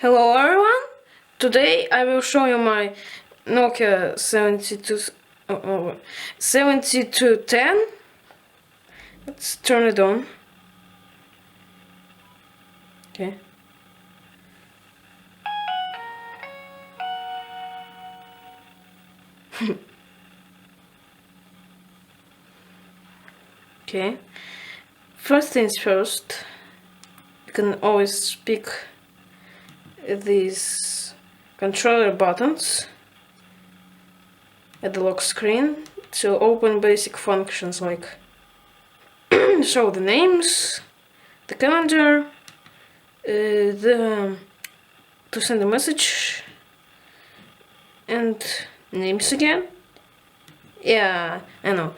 Hello everyone! Today I will show you my Nokia 7210. Let's turn it on. Okay. Okay. First things first, you can always pick these controller buttons at the lock screen to open basic functions like show the names, the calendar, to send a message, and names again. Yeah, I know.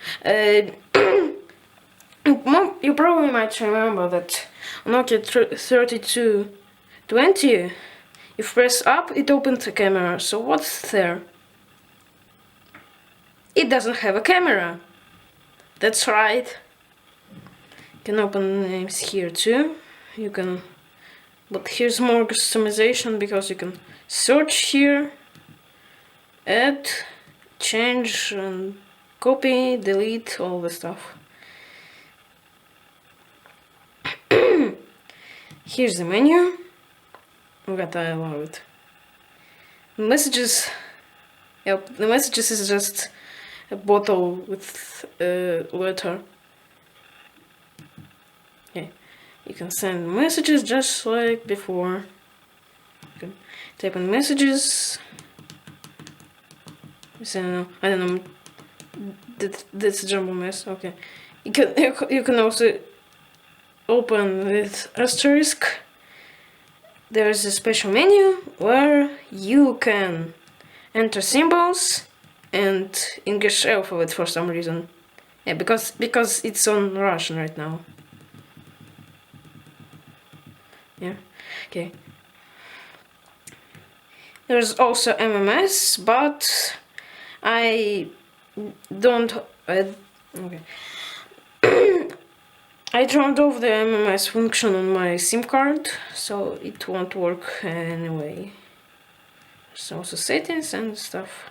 You probably might remember that Nokia 3220, if you press up, it opens the camera. So what's there? It doesn't have a camera. That's right. You can open names here too. You can, but here's more customization because you can search here, add, change, and copy, delete, all the stuff. Here's the menu. But I love it. Messages. Yep, the messages is just a bottle with a letter. Okay, you can send messages just like before. You can type in messages. So I don't know. That's a jumble mess. Okay, you can also open with asterisk. There's a special menu where you can enter symbols and English alphabet for some reason. Yeah, because it's on Russian right now. Yeah, okay. There's also MMS, but I don't. Okay. I turned off the MMS function on my SIM card, so it won't work anyway. There's also settings and stuff.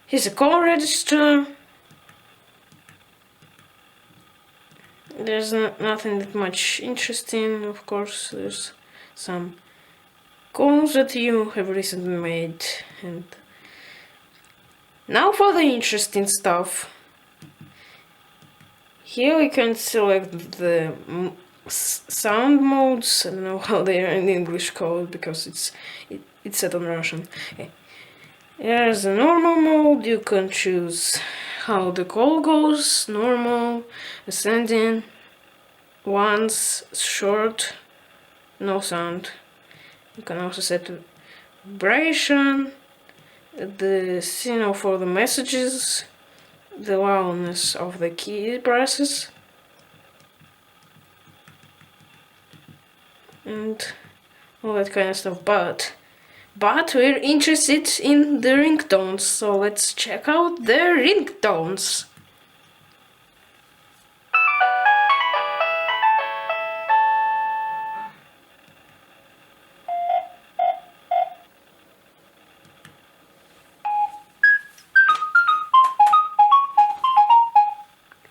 Here's a call register. There's nothing that much interesting, of course. There's some calls that you have recently made, and now for the interesting stuff. Here we can select the sound modes. I don't know how they are in English called because it's set on Russian. Okay. There's a normal mode. You can choose how the call goes: normal, ascending, once, short, no sound. You can also set vibration, the signal for the messages, the loudness of the key presses, and all that kind of stuff. But we're interested in the ringtones, so let's check out the ringtones.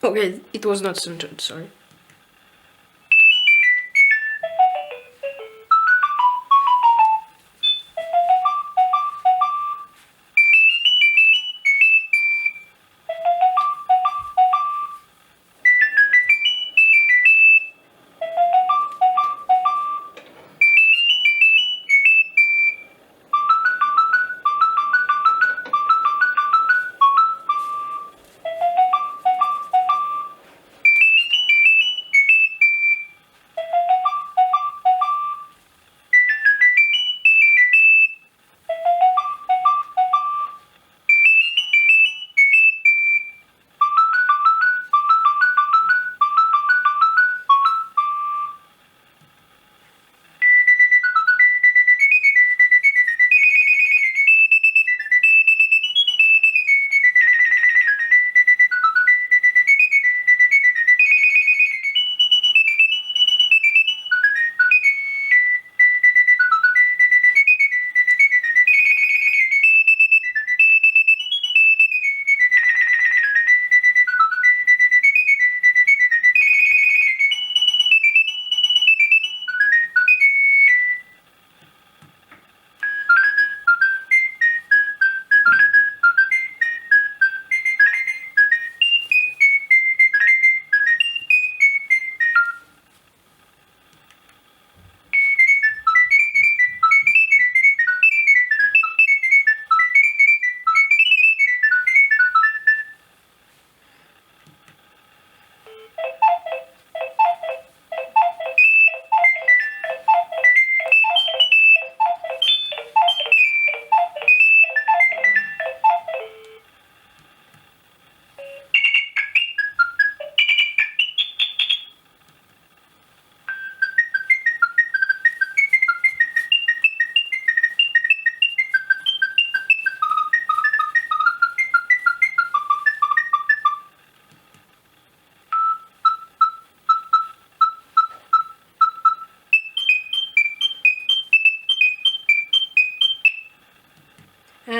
Okay, it was not centered, sorry.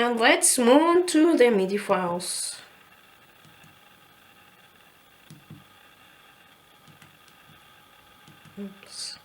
And let's move on to the MIDI files. Oops.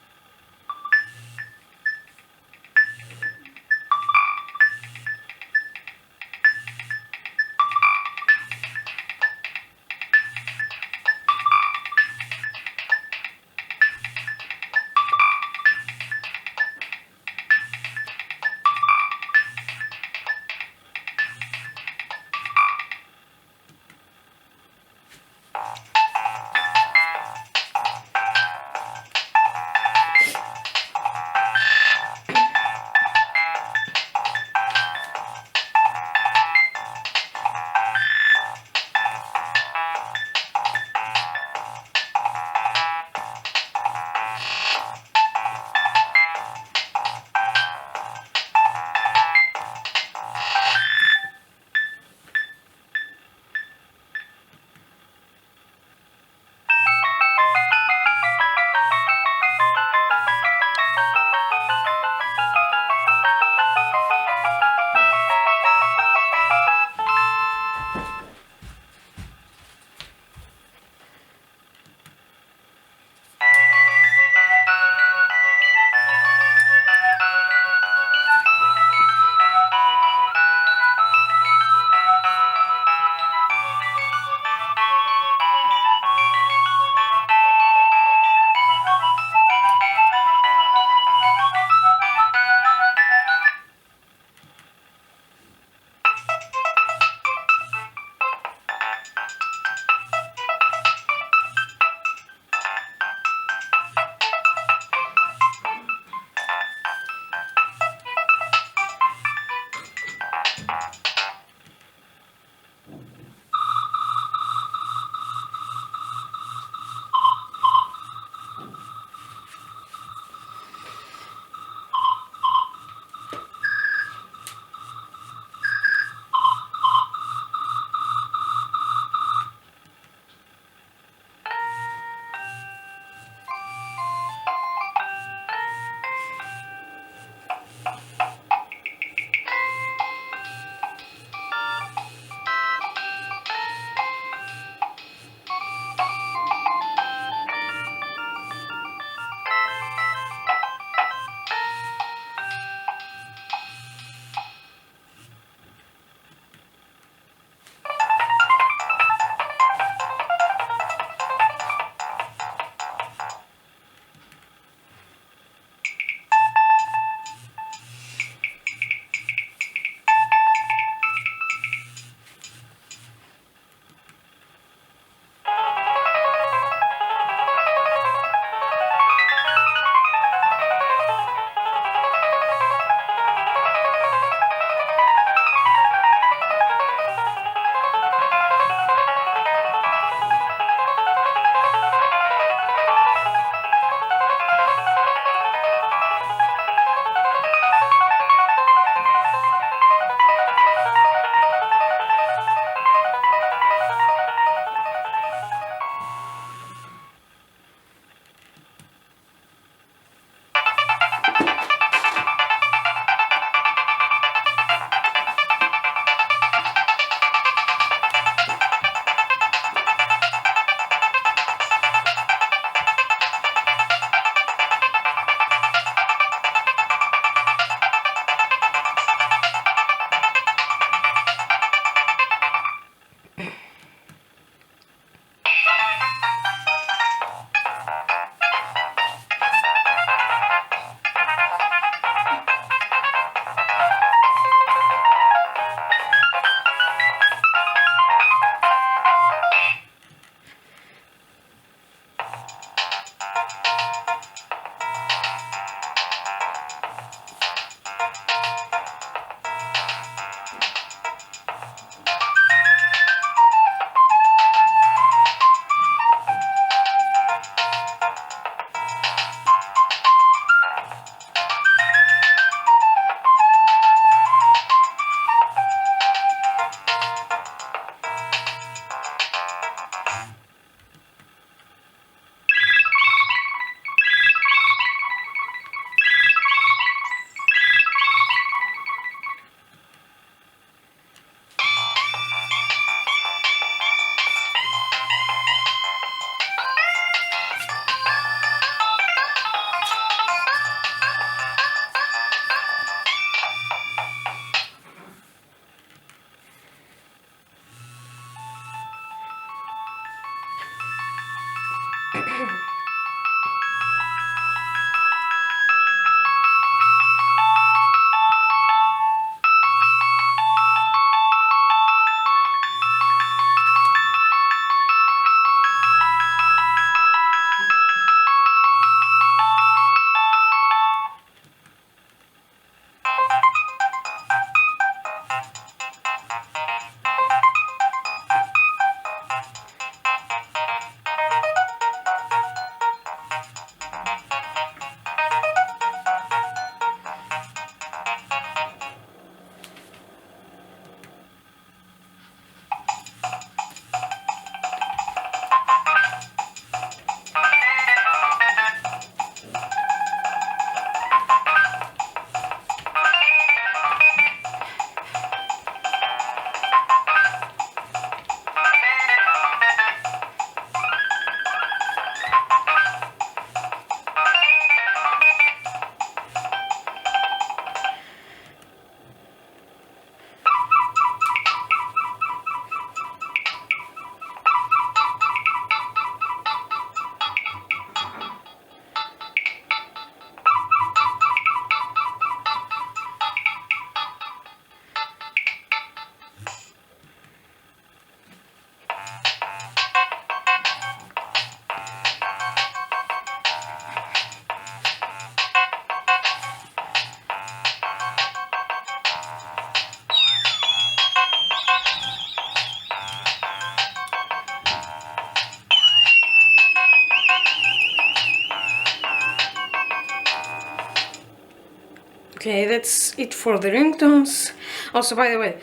Okay, that's it for the ringtones. Also, by the way,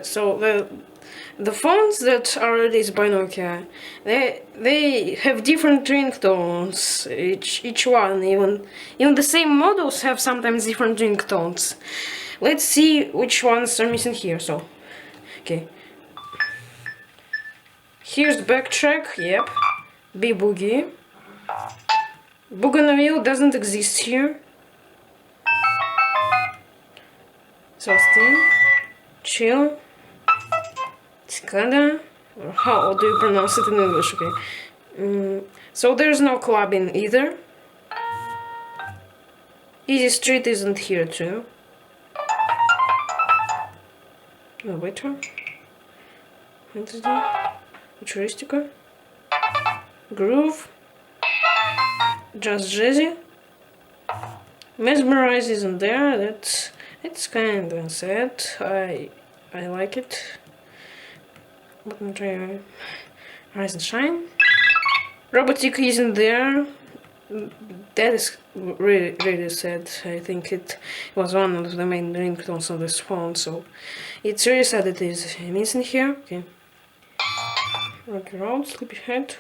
so the phones that are released by Nokia, they have different ringtones. Each one, even the same models have sometimes different ringtones. Let's see which ones are missing here. So, okay, here's backtrack. Yep, B boogie. Bougainville doesn't exist here. Sustain, chill, Cicada, or how do you pronounce it in English? Okay. So there's no clubbing either. Easy Street isn't here too. No, wait, Fantasy, Futuristica, Groove, Just Jazzy, Mesmerize isn't there. It's kind of sad. I like it. Button tray, Rise and Shine. Robotic isn't there. That is really sad. I think it was one of the main ringtones on this phone, so it's really sad it is missing here. Okay. Rocky Road, Sleepyhead.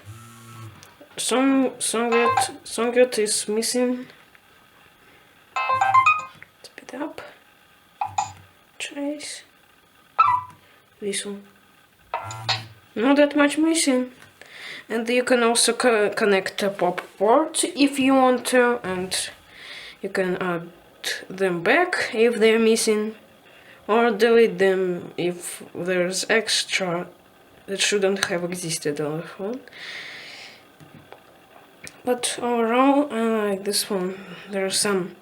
Songyot is missing. Speed up. Trace. This one. Not that much missing. And you can also connect a pop port if you want to, and you can add them back if they're missing, or delete them if there's extra that shouldn't have existed on the phone. But overall, I like this one. There are some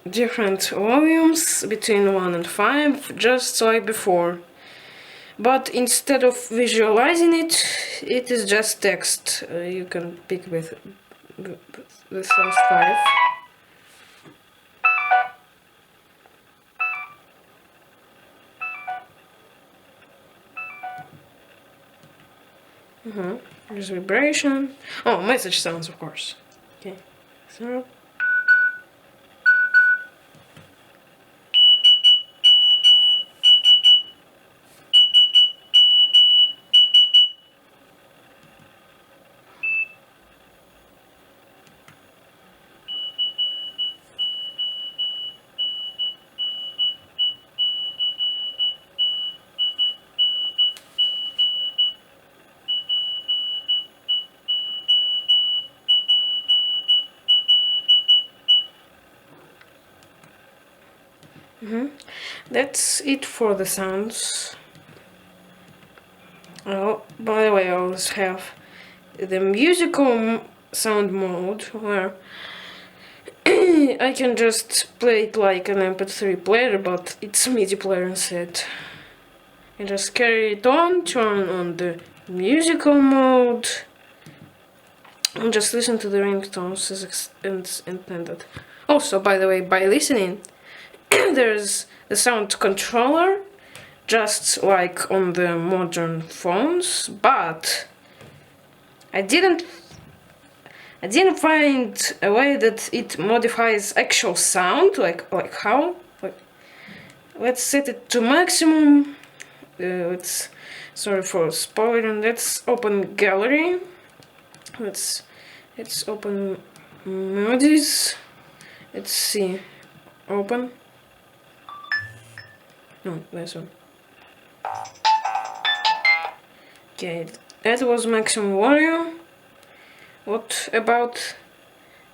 different volumes between 1 and 5, just like before. But instead of visualizing it, it is just text. You can pick with those 5. There's vibration. Oh, message sounds, of course. Okay, so. That's it for the sounds. Oh, by the way, I always have the musical sound mode, where I can just play it like an MP3 player, but it's a MIDI player instead. I just carry it on, turn on the musical mode, and just listen to the ringtones as intended. Also, by the way, by listening, there's the sound controller, just like on the modern phones, but I didn't find a way that it modifies actual sound, like how. Let's set it to maximum. Sorry for spoiling. Let's open gallery. Let's open melodies. Let's see. Open. No, this one. Okay, that was maximum volume. What about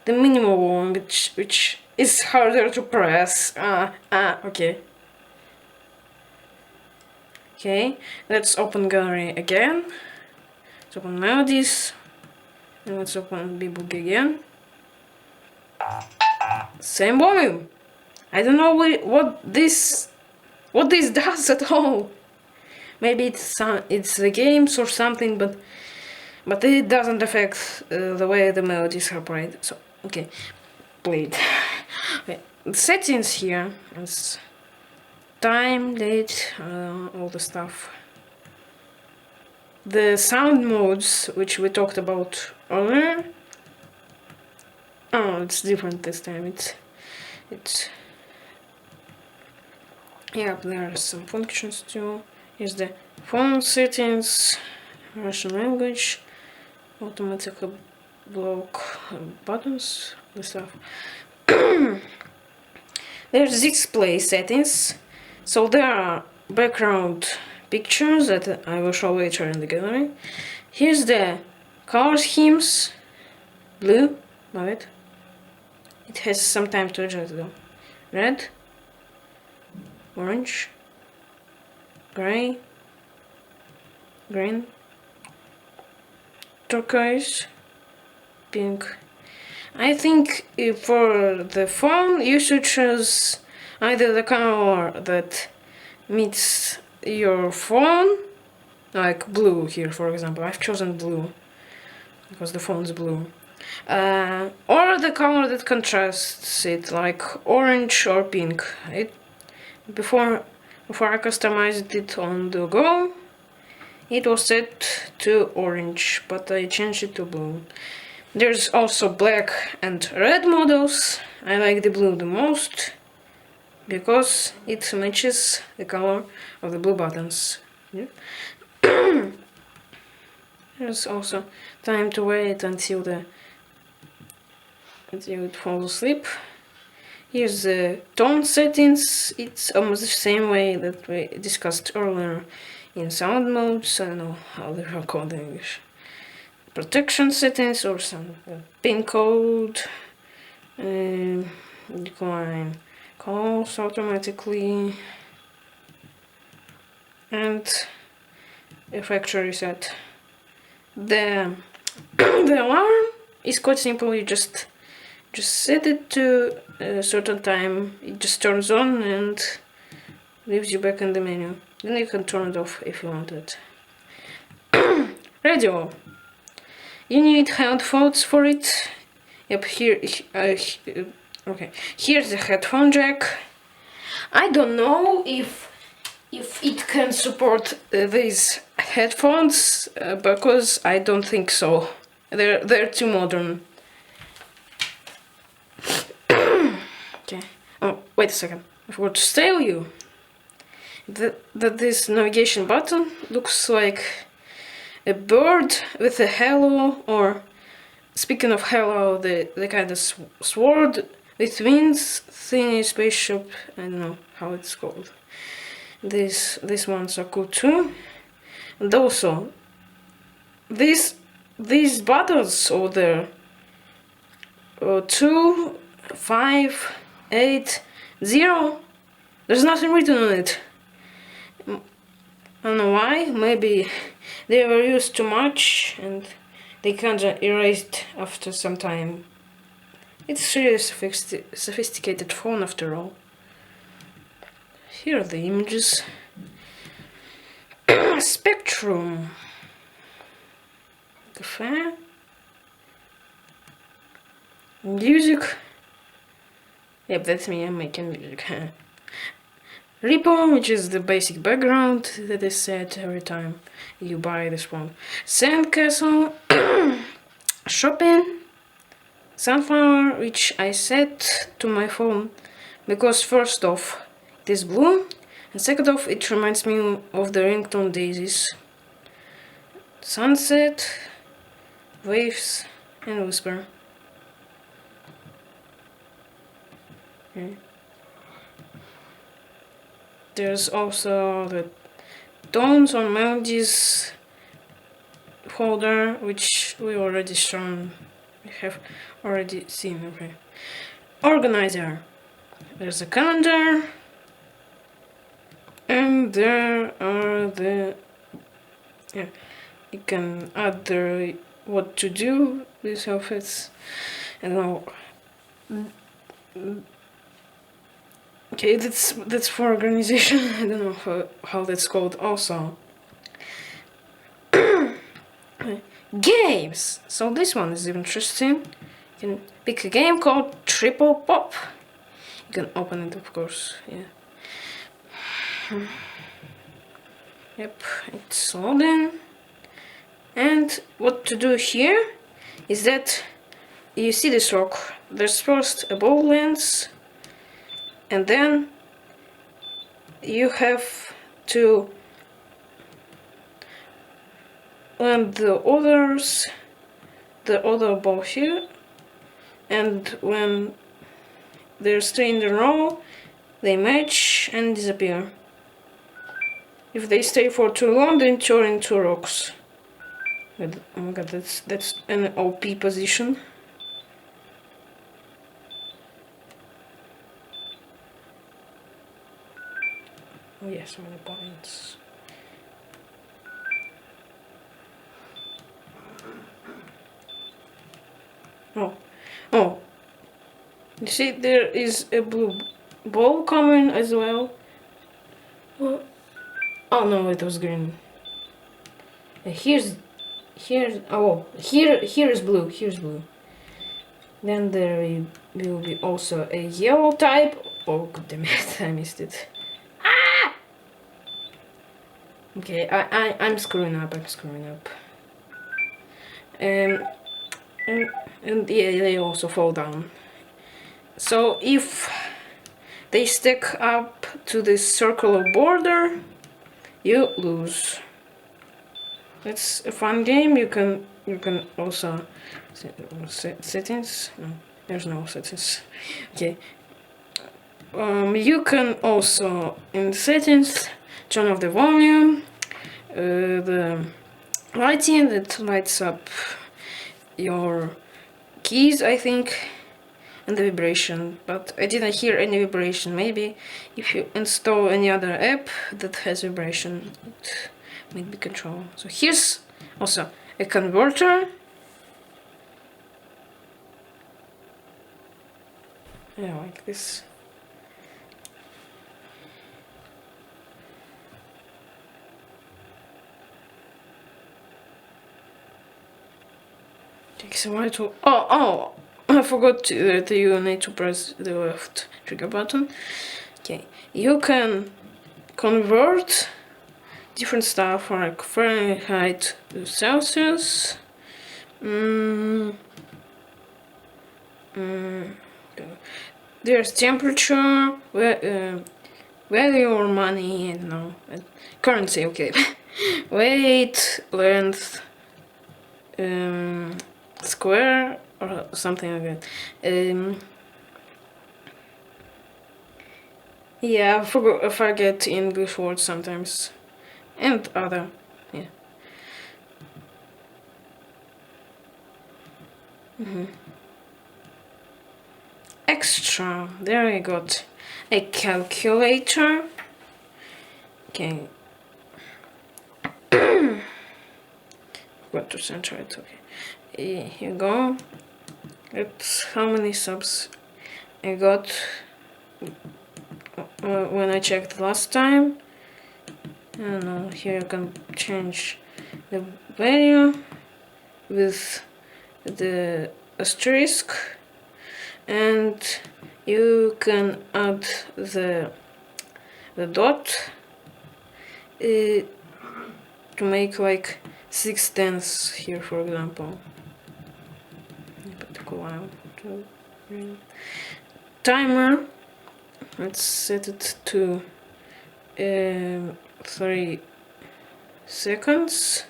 the minimal one, which is harder to press? Okay. Okay, let's open gallery again. Let's open melodies. And let's open B-Book again. Same volume. I don't know what this does at all. Maybe it's the games or something, but it doesn't affect the way the melodies are played. So okay, played. Okay. The settings here is time, date, all the stuff. The sound modes, which we talked about earlier. Oh, it's different this time. It's yeah, there are some functions too. Here's the phone settings, Russian language, automatically block buttons, the stuff. There's display settings. So there are background pictures that I will show later in the gallery. Here's the color schemes. Blue, love it. It has some time to adjust though. Red, orange, gray, green, turquoise, pink. I think for the phone you should choose either the color that meets your phone, like blue here for example. I've chosen blue because the phone's blue. Or the color that contrasts it, like orange or pink. Before I customized it on the go, it was set to orange, but I changed it to blue. There's also black and red models. I like the blue the most because it matches the color of the blue buttons. Yeah. There's also time to wait until it falls asleep. Here's the tone settings. It's almost the same way that we discussed earlier in sound modes. I don't know how they are called in English. Protection settings or some pin code. Decline calls automatically. And a factory reset. The alarm is quite simple. You just set it to a certain time. It just turns on and leaves you back in the menu. Then you can turn it off if you want it. Radio. You need headphones for it. Yep, here. Okay, here's the headphone jack. I don't know if it can support these headphones because I don't think so. They're too modern. Okay. Oh, wait a second. I forgot to tell you that this navigation button looks like a bird with a halo, or speaking of halo, the kind of sword with wings, thingy spaceship. I don't know how it's called. These ones are cool too. And also these buttons over there, 2, 5, 8, 0, there's nothing written on it. I don't know why. Maybe they were used too much and they can't erase it after some time. It's really a sophisticated phone after all. Here are the images. Spectrum. The fan. Music. Yep, that's me, I'm making music. Repo, which is the basic background that is set every time you buy this phone. Sandcastle. Shopping. Sunflower, which I set to my phone because first off it is blue, and second off it reminds me of the ringtone daisies. Sunset, waves, and whisper. Okay. There's also the tones on melodies folder, which we already shown. We have already seen. Okay. Organizer. There's a calendar, and there are the you can add the what to do with outfits. I don't know. Okay, that's for organization. I don't know how that's called. Also, games. So this one is interesting. You can pick a game called Triple Pop. You can open it, of course. Yeah. Yep, it's loading. And what to do here is that you see this rock. There's first a ball lens, and then you have to land the other ball here, and when there's three in a row, they match and disappear. If they stay for too long, then turn into rocks. Oh my god, that's an OP position. Oh yeah, so many points. Oh. You see, there is a blue ball coming as well. Oh no, it was green. Here is blue. Here's blue. Then there will be also a yellow type. Oh god damn it, I missed it. Ah! Okay, I'm screwing up. And yeah, they also fall down. So if they stick up to this circular border, you lose. It's a fun game. You can also set settings. No, there's no settings. Okay. You can also in settings turn off the volume, the lighting that lights up your keys, I think, and the vibration, but I didn't hear any vibration. Maybe if you install any other app that has vibration, it might be control. So here's also a converter. Yeah, like this. Takes a while to. Oh! I forgot that you need to press the left trigger button. Okay, you can convert different stuff like Fahrenheit to Celsius. There's temperature, value or money, no, currency, okay. Weight, length, square or something like that. Yeah, I forget English words sometimes, and other, yeah. Extra, there I got a calculator. Okay. Got to 100% right. Okay, here you go. That's how many subs I got when I checked last time. I don't know, here you can change the value with the asterisk, and you can add the dot to make like 6/10 here, for example. Timer, let's set it to 3 seconds.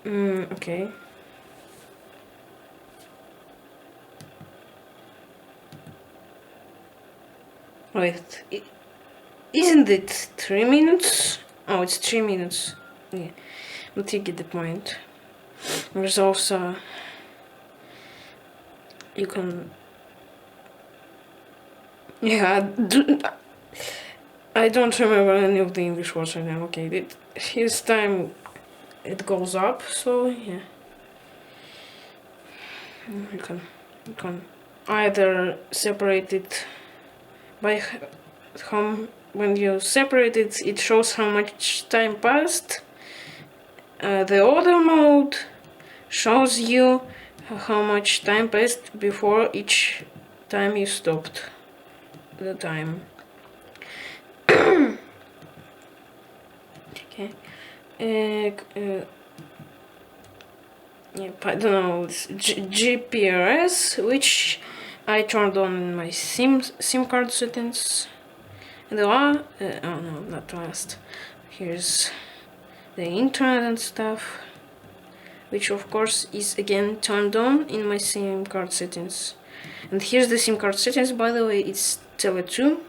Okay. Wait, isn't it 3 minutes? Oh, it's 3 minutes. Yeah, but you get the point. There's also, you can, yeah, I don't remember any of the English words right now. Okay, his time, it goes up, so yeah. You can either separate it by when you separate it, it shows how much time passed. The other mode shows you how much time passed before each time you stopped the time. Okay. Yep, I don't know, it's GPRS, which I turned on in my SIM card settings. And oh no, not last. Here's the internet and stuff, which of course is again turned on in my SIM card settings. And here's the SIM card settings, by the way, it's Tele2.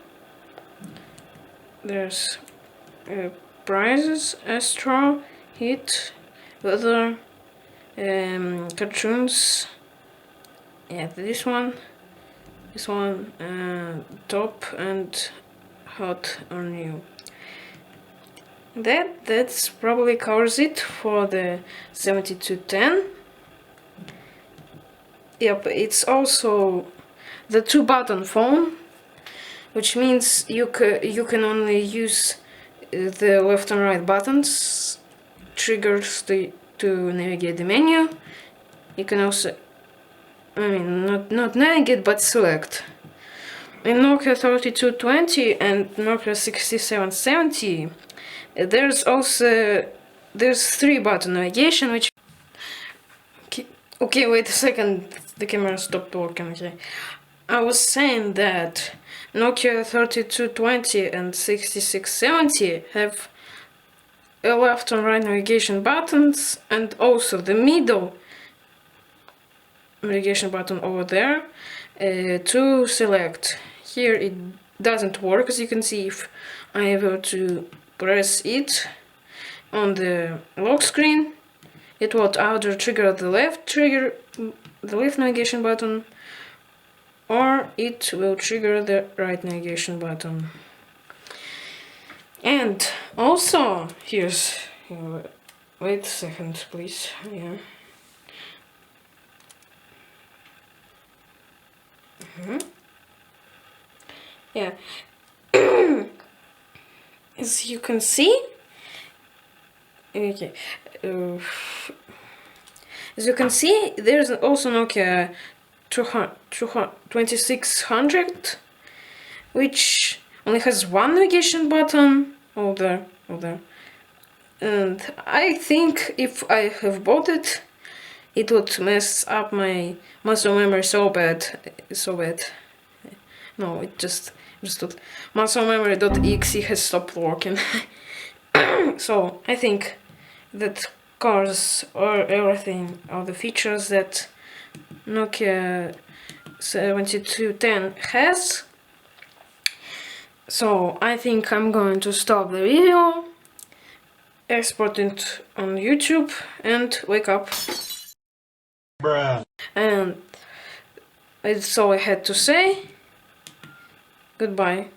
There's prices, Astro, Hit, Weather, cartoons. Yeah, this one, top and hot or new. That's probably covers it for the 7210. Yep, it's also the 2-button phone, which means you can only use the left and right buttons, triggers to navigate the menu. You can also, I mean, not navigate, but select. In Nokia 3220 and Nokia 6770, there's 3-button navigation, which... Okay, wait a second, the camera stopped working, okay. I was saying that Nokia 3220 and 6670 have a left and right navigation buttons, and also the middle navigation button over there to select. Here it doesn't work, as you can see. If I were to press it on the lock screen, it will either trigger the left navigation button, or it will trigger the right navigation button. And also, here's, wait a second, please. Yeah. Yeah. As you can see, okay. As you can see, there's also Nokia 2600, which only has one navigation button over there. And I think if I have bought it, it would mess up my muscle memory so bad. No, it just muscle memory.exe has stopped working. So I think that covers everything, all the features that Nokia 7210 has. So I think I'm going to stop the video, export it on YouTube, and wake up. Bruh. And that's all I had to say. Goodbye.